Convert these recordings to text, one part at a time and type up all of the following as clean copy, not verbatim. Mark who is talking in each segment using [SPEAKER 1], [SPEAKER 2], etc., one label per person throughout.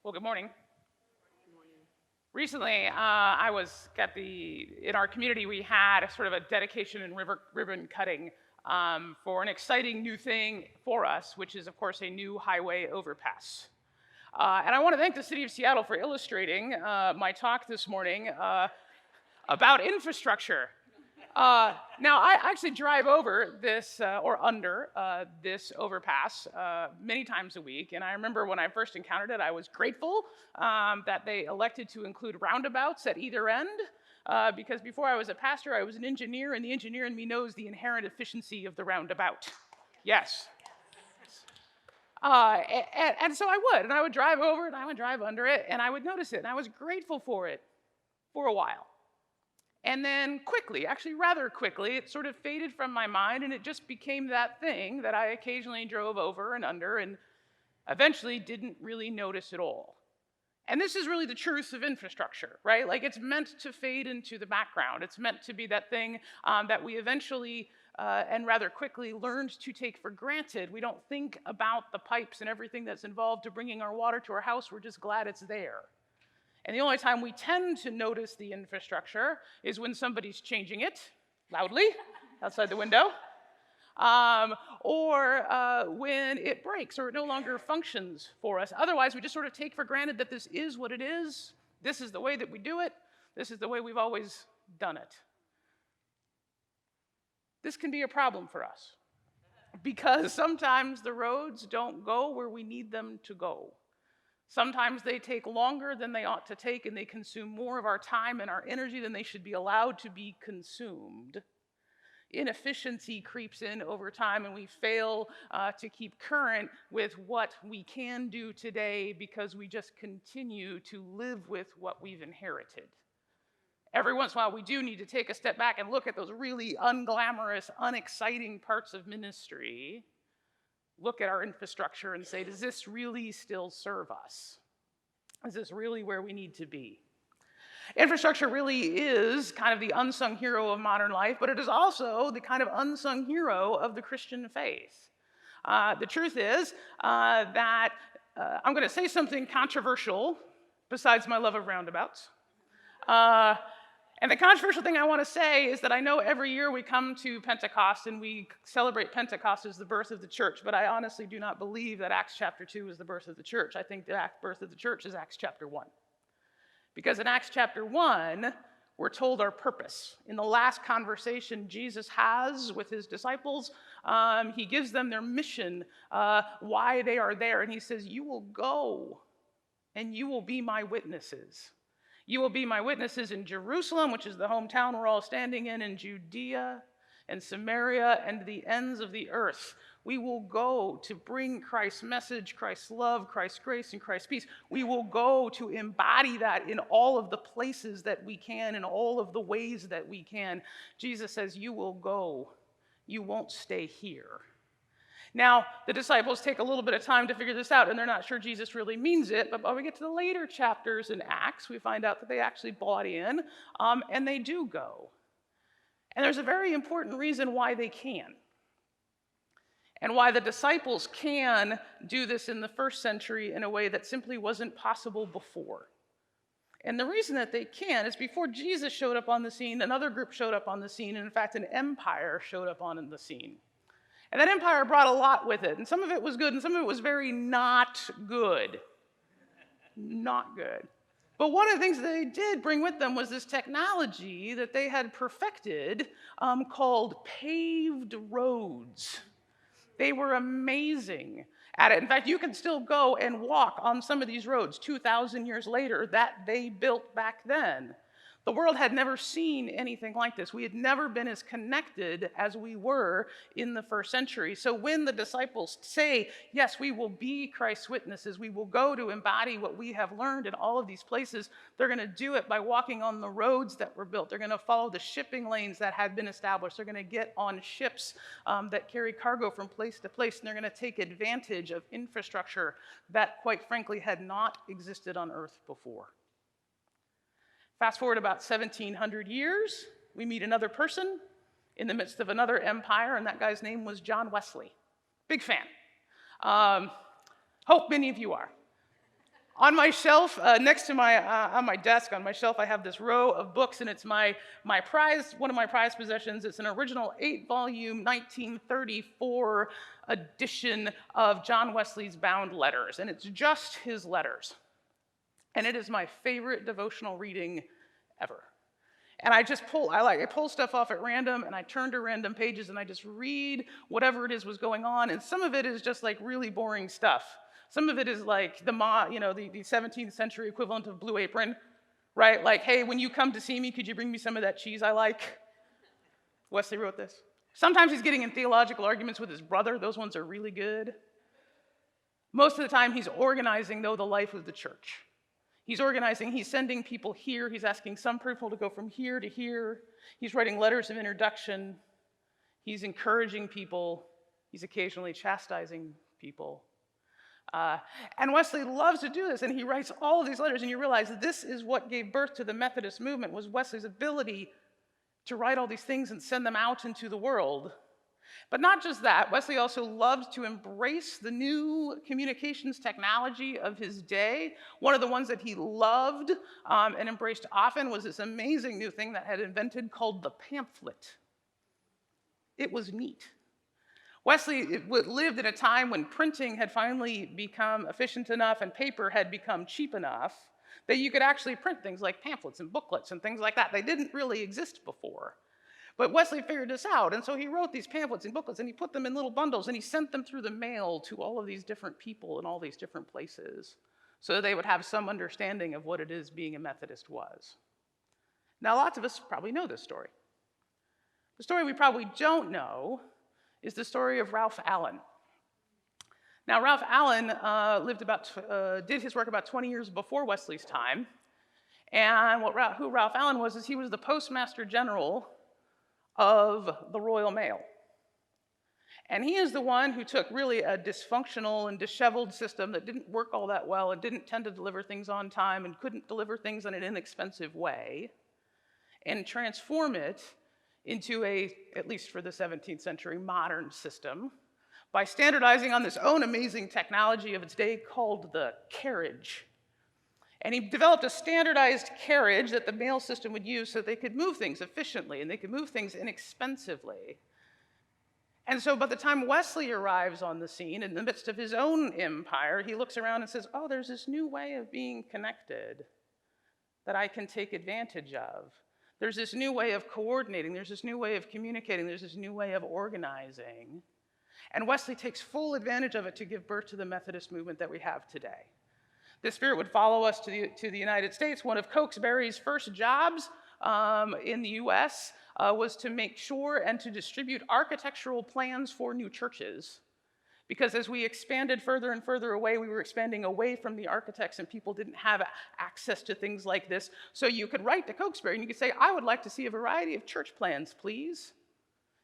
[SPEAKER 1] Well, good morning. Recently, I was in our community, we had a sort of a dedication and ribbon cutting for an exciting new thing for us, which is, of course, a new highway overpass. And I want to thank the city of Seattle for illustrating my talk this morning about infrastructure. Now, I actually drive over this or under this overpass many times a week. And I remember when I first encountered it, I was grateful that they elected to include roundabouts at either end. Because before I was a pastor, I was an engineer, and the engineer in me knows the inherent efficiency of the roundabout. Yes. And so I would drive over and I would drive under it, and I would notice it, and I was grateful for it for a while. And then quickly, actually rather quickly, it sort of faded from my mind, and it just became that thing that I occasionally drove over and under and eventually didn't really notice at all. And this is really the truth of infrastructure, right? Like, it's meant to fade into the background. It's meant to be that thing that we eventually and rather quickly learned to take for granted. We don't think about the pipes and everything that's involved to bringing our water to our house. We're just glad it's there. And the only time we tend to notice the infrastructure is when somebody's changing it loudly outside the window, or when it breaks or it no longer functions for us. Otherwise, we just sort of take for granted that this is what it is. This is the way that we do it. This is the way we've always done it. This can be a problem for us because sometimes the roads don't go where we need them to go. Sometimes they take longer than they ought to take, and they consume more of our time and our energy than they should be allowed to be consumed. Inefficiency creeps in over time, and we fail to keep current with what we can do today because we just continue to live with what we've inherited. Every once in a while, we do need to take a step back and look at those really unglamorous, unexciting parts of ministry. Look at our infrastructure and say, does this really still serve us? Is this really where we need to be? Infrastructure really is kind of the unsung hero of modern life, but it is also the kind of unsung hero of the Christian faith. The truth is that I'm going to say something controversial besides my love of roundabouts. And the controversial thing I want to say is that I know every year we come to Pentecost and we celebrate Pentecost as the birth of the church, but I honestly do not believe that Acts chapter 2 is the birth of the church. I think the birth of the church is Acts chapter 1. Because in Acts chapter 1, we're told our purpose. In the last conversation Jesus has with his disciples, he gives them their mission, why they are there, and he says, you will go and you will be my witnesses. You will be my witnesses in Jerusalem, which is the hometown we're all standing in Judea and Samaria and the ends of the earth. We will go to bring Christ's message, Christ's love, Christ's grace, and Christ's peace. We will go to embody that in all of the places that we can, in all of the ways that we can. Jesus says, you will go. You won't stay here. Now, the disciples take a little bit of time to figure this out, and they're not sure Jesus really means it, but when we get to the later chapters in Acts, we find out that they actually bought in, and they do go. And there's a very important reason why they can, and why the disciples can do this in the first century in a way that simply wasn't possible before. And the reason that they can is before Jesus showed up on the scene, another group showed up on the scene, and in fact, an empire showed up on the scene. And that empire brought a lot with it, and some of it was good, and some of it was very not good. Not good. But one of the things that they did bring with them was this technology that they had perfected called paved roads. They were amazing at it. In fact, you can still go and walk on some of these roads 2,000 years later that they built back then. The world had never seen anything like this. We had never been as connected as we were in the first century. So when the disciples say, yes, we will be Christ's witnesses, we will go to embody what we have learned in all of these places, they're going to do it by walking on the roads that were built. They're going to follow the shipping lanes that had been established. They're going to get on ships that carry cargo from place to place, and they're going to take advantage of infrastructure that, quite frankly, had not existed on earth before. Fast forward about 1,700 years, we meet another person in the midst of another empire, and that guy's name was John Wesley. Big fan. Hope many of you are. On my shelf, next to on my desk, on my shelf, I have this row of books, and it's one of my prized possessions. It's an original 8-volume 1934 edition of John Wesley's Bound Letters, and it's just his letters. And it is my favorite devotional reading ever. And I pull stuff off at random, and I turn to random pages, and I just read whatever it is was going on, and some of it is just like really boring stuff. Some of it is like the 17th century equivalent of Blue Apron, right? Like, hey, when you come to see me, could you bring me some of that cheese I like? Wesley wrote this. Sometimes he's getting in theological arguments with his brother. Those ones are really good. Most of the time, he's organizing, though, the life of the church. He's organizing, he's sending people here, he's asking some people to go from here to here. He's writing letters of introduction. He's encouraging people. He's occasionally chastising people. And Wesley loves to do this, and he writes all of these letters, and you realize that this is what gave birth to the Methodist movement, was Wesley's ability to write all these things and send them out into the world. But not just that, Wesley also loved to embrace the new communications technology of his day. One of the ones that he loved and embraced often was this amazing new thing that had invented called the pamphlet. It was neat. Wesley lived in a time when printing had finally become efficient enough and paper had become cheap enough that you could actually print things like pamphlets and booklets and things like that. They didn't really exist before. But Wesley figured this out, and so he wrote these pamphlets and booklets, and he put them in little bundles, and he sent them through the mail to all of these different people in all these different places so that they would have some understanding of what it is being a Methodist was. Now, lots of us probably know this story. The story we probably don't know is the story of Ralph Allen. Now, Ralph Allen did his work about 20 years before Wesley's time, and who Ralph Allen was is he was the Postmaster General of the Royal Mail. And he is the one who took really a dysfunctional and disheveled system that didn't work all that well and didn't tend to deliver things on time and couldn't deliver things in an inexpensive way and transform it into at least for the 17th century, modern system by standardizing on this own amazing technology of its day called the carriage. And he developed a standardized carriage that the mail system would use so they could move things efficiently and they could move things inexpensively. And so by the time Wesley arrives on the scene in the midst of his own empire, he looks around and says, oh, there's this new way of being connected that I can take advantage of. There's this new way of coordinating. There's this new way of communicating. There's this new way of organizing. And Wesley takes full advantage of it to give birth to the Methodist movement that we have today. This spirit would follow us to the United States. One of Cokesbury's first jobs in the U.S. Was to make sure and to distribute architectural plans for new churches. Because as we expanded further and further away, we were expanding away from the architects, and people didn't have access to things like this. So you could write to Cokesbury and you could say, I would like to see a variety of church plans, please.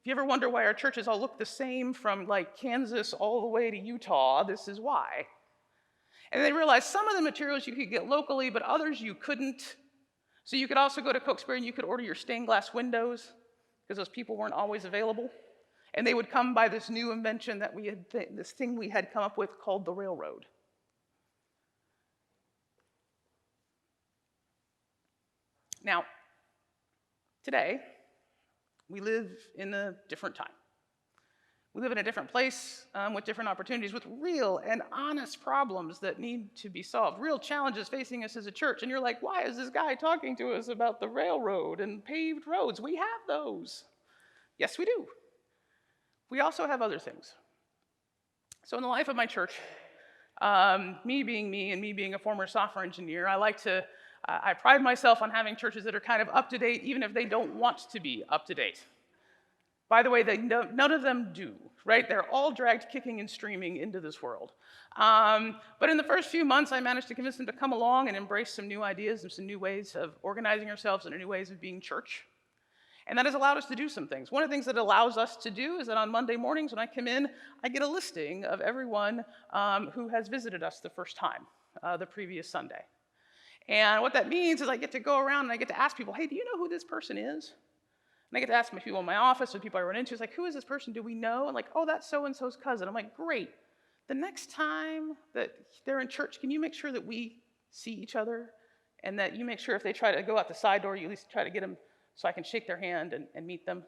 [SPEAKER 1] If you ever wonder why our churches all look the same from like Kansas all the way to Utah, this is why. And they realized some of the materials you could get locally, but others you couldn't. So you could also go to Cokesbury and you could order your stained glass windows, because those people weren't always available. And they would come by this new invention that this thing we had come up with called the railroad. Now, today, we live in a different time. We live in a different place with different opportunities, with real and honest problems that need to be solved, real challenges facing us as a church. And you're like, why is this guy talking to us about the railroad and paved roads? We have those. Yes, we do. We also have other things. So in the life of my church, me being me and me being a former software engineer, I pride myself on having churches that are kind of up to date, even if they don't want to be up to date. By the way, none of them do, right? They're all dragged kicking and streaming into this world. But in the first few months, I managed to convince them to come along and embrace some new ideas and some new ways of organizing ourselves and new ways of being church. And that has allowed us to do some things. One of the things that allows us to do is that on Monday mornings when I come in, I get a listing of everyone who has visited us the first time, the previous Sunday. And what that means is I get to go around and I get to ask people, hey, do you know who this person is? And I get to ask my people in my office or people I run into, it's like, who is this person? Do we know? And like, oh, that's so-and-so's cousin. I'm like, great. The next time that they're in church, can you make sure that we see each other, and that you make sure if they try to go out the side door, you at least try to get them so I can shake their hand and meet them.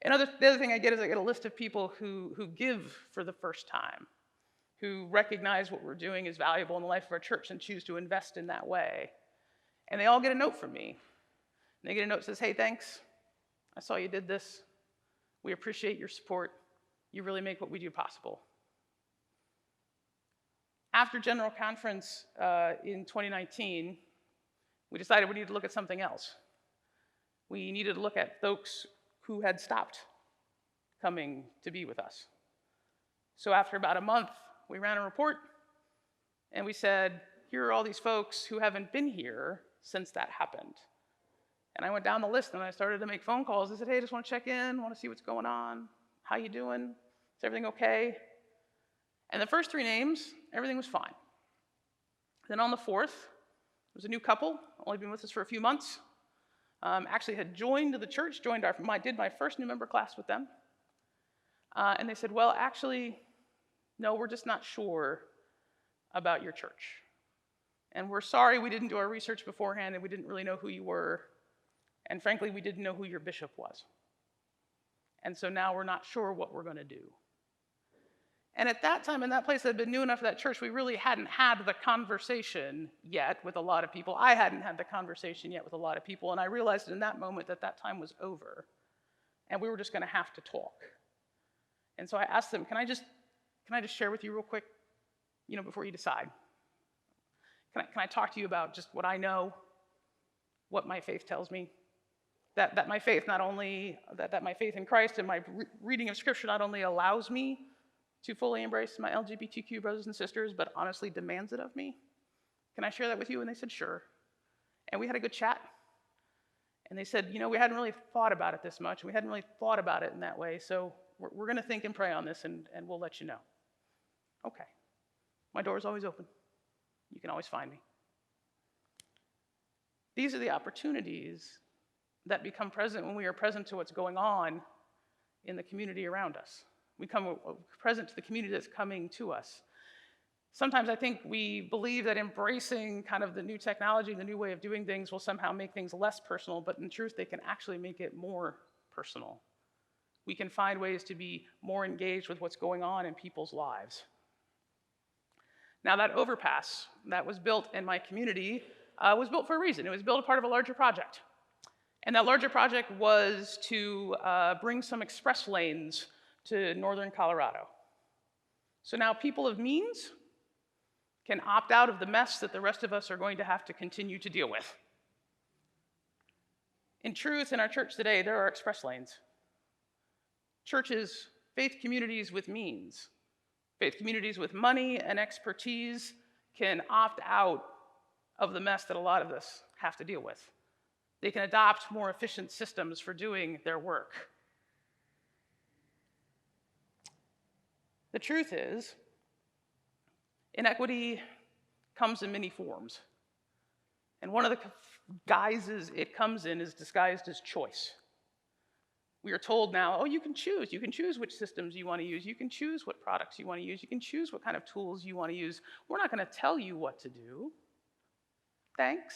[SPEAKER 1] And the other thing I get is I get a list of people who give for the first time, who recognize what we're doing is valuable in the life of our church and choose to invest in that way. And they all get a note from me. And they get a note that says, hey, thanks. I saw you did this. We appreciate your support. You really make what we do possible. After General Conference in 2019, we decided we needed to look at something else. We needed to look at folks who had stopped coming to be with us. So after about a month, we ran a report, and we said, here are all these folks who haven't been here since that happened. And I went down the list, and I started to make phone calls. I said, hey, I just want to check in, want to see what's going on. How you doing? Is everything okay? And the first 3 names, everything was fine. Then on the 4th, it was a new couple, only been with us for a few months. Actually had joined the church, did my first new member class with them. And they said, well, actually, no, we're just not sure about your church. And we're sorry we didn't do our research beforehand and we didn't really know who you were. And frankly, we didn't know who your bishop was. And so now we're not sure what we're going to do. And at that time, in that place that had been new enough for that church, we really hadn't had the conversation yet with a lot of people. I hadn't had the conversation yet with a lot of people, and I realized in that moment that that time was over, and we were just going to have to talk. And so I asked them, can I just share with you real quick, before you decide? Can I talk to you about just what I know, what my faith tells me? That my faith not only, that my faith in Christ and my reading of Scripture not only allows me to fully embrace my LGBTQ brothers and sisters, but honestly demands it of me. Can I share that with you? And they said, sure. And we had a good chat. And they said, we hadn't really thought about it this much, and we hadn't really thought about it in that way, so we're going to think and pray on this, and we'll let you know. Okay. My door is always open. You can always find me. These are the opportunities that become present when we are present to what's going on in the community around us. We come present to the community that's coming to us. Sometimes I think we believe that embracing kind of the new technology, the new way of doing things will somehow make things less personal, but in truth, they can actually make it more personal. We can find ways to be more engaged with what's going on in people's lives. Now, that overpass that was built in my community was built for a reason. It was built as part of a larger project. And that larger project was to bring some express lanes to northern Colorado. So now people of means can opt out of the mess that the rest of us are going to have to continue to deal with. In truth, in our church today, there are express lanes. Churches, faith communities with means, faith communities with money and expertise can opt out of the mess that a lot of us have to deal with. They can adopt more efficient systems for doing their work. The truth is, inequity comes in many forms. And one of the guises it comes in is disguised as choice. We are told now, oh, you can choose. You can choose which systems you want to use. You can choose what products you want to use. You can choose what kind of tools you want to use. We're not going to tell you what to do. Thanks.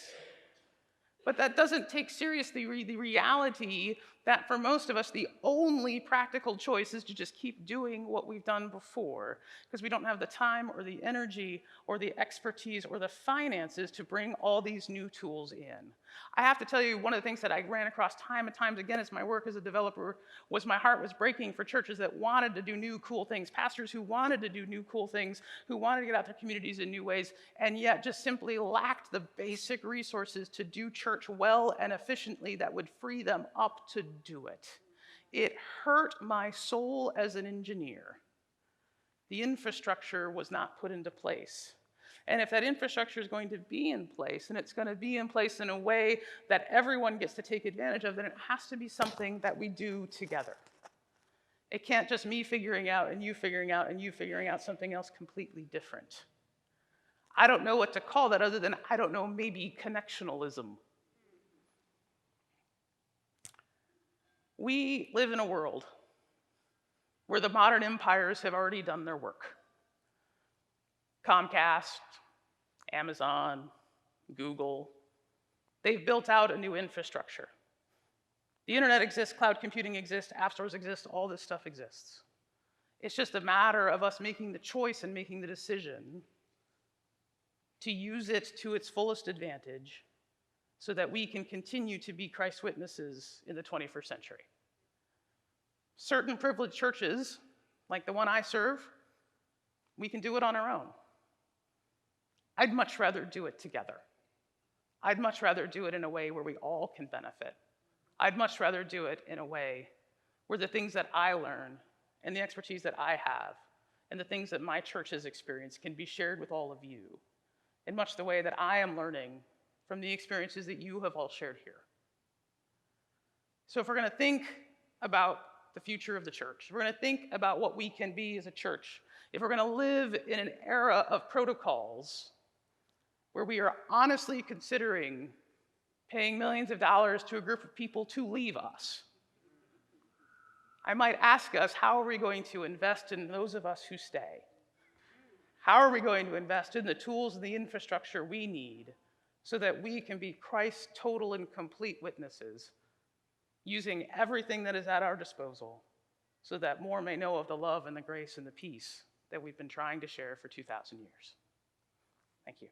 [SPEAKER 1] But that doesn't take seriously the reality that for most of us, the only practical choice is to just keep doing what we've done before, because we don't have the time or the energy or the expertise or the finances to bring all these new tools in. I have to tell you, one of the things that I ran across time and time again as my work as a developer was my heart was breaking for churches that wanted to do new, cool things, pastors who wanted to do new, cool things, who wanted to get out their communities in new ways, and yet just simply lacked the basic resources to do church well and efficiently that would free them up to do it. It hurt my soul as an engineer. The infrastructure was not put into place. And if that infrastructure is going to be in place, and it's going to be in place in a way that everyone gets to take advantage of, then it has to be something that we do together. It can't just me figuring out and you figuring out and you figuring out something else completely different. I don't know what to call that other than, I don't know, maybe connectionalism. We live in a world where the modern empires have already done their work. Comcast, Amazon, Google, they've built out a new infrastructure. The internet exists, cloud computing exists, app stores exist, all this stuff exists. It's just a matter of us making the choice and making the decision to use it to its fullest advantage so that we can continue to be Christ's witnesses in the 21st century. Certain privileged churches, like the one I serve, we can do it on our own. I'd much rather do it together. I'd much rather do it in a way where we all can benefit. I'd much rather do it in a way where the things that I learn and the expertise that I have and the things that my church has experienced can be shared with all of you in much the way that I am learning from the experiences that you have all shared here. So if we're going to think about the future of the church, if we're going to think about what we can be as a church, if we're going to live in an era of protocols where we are honestly considering paying millions of dollars to a group of people to leave us, I might ask us, how are we going to invest in those of us who stay? How are we going to invest in the tools and the infrastructure we need so that we can be Christ's total and complete witnesses, using everything that is at our disposal so that more may know of the love and the grace and the peace that we've been trying to share for 2,000 years? Thank you.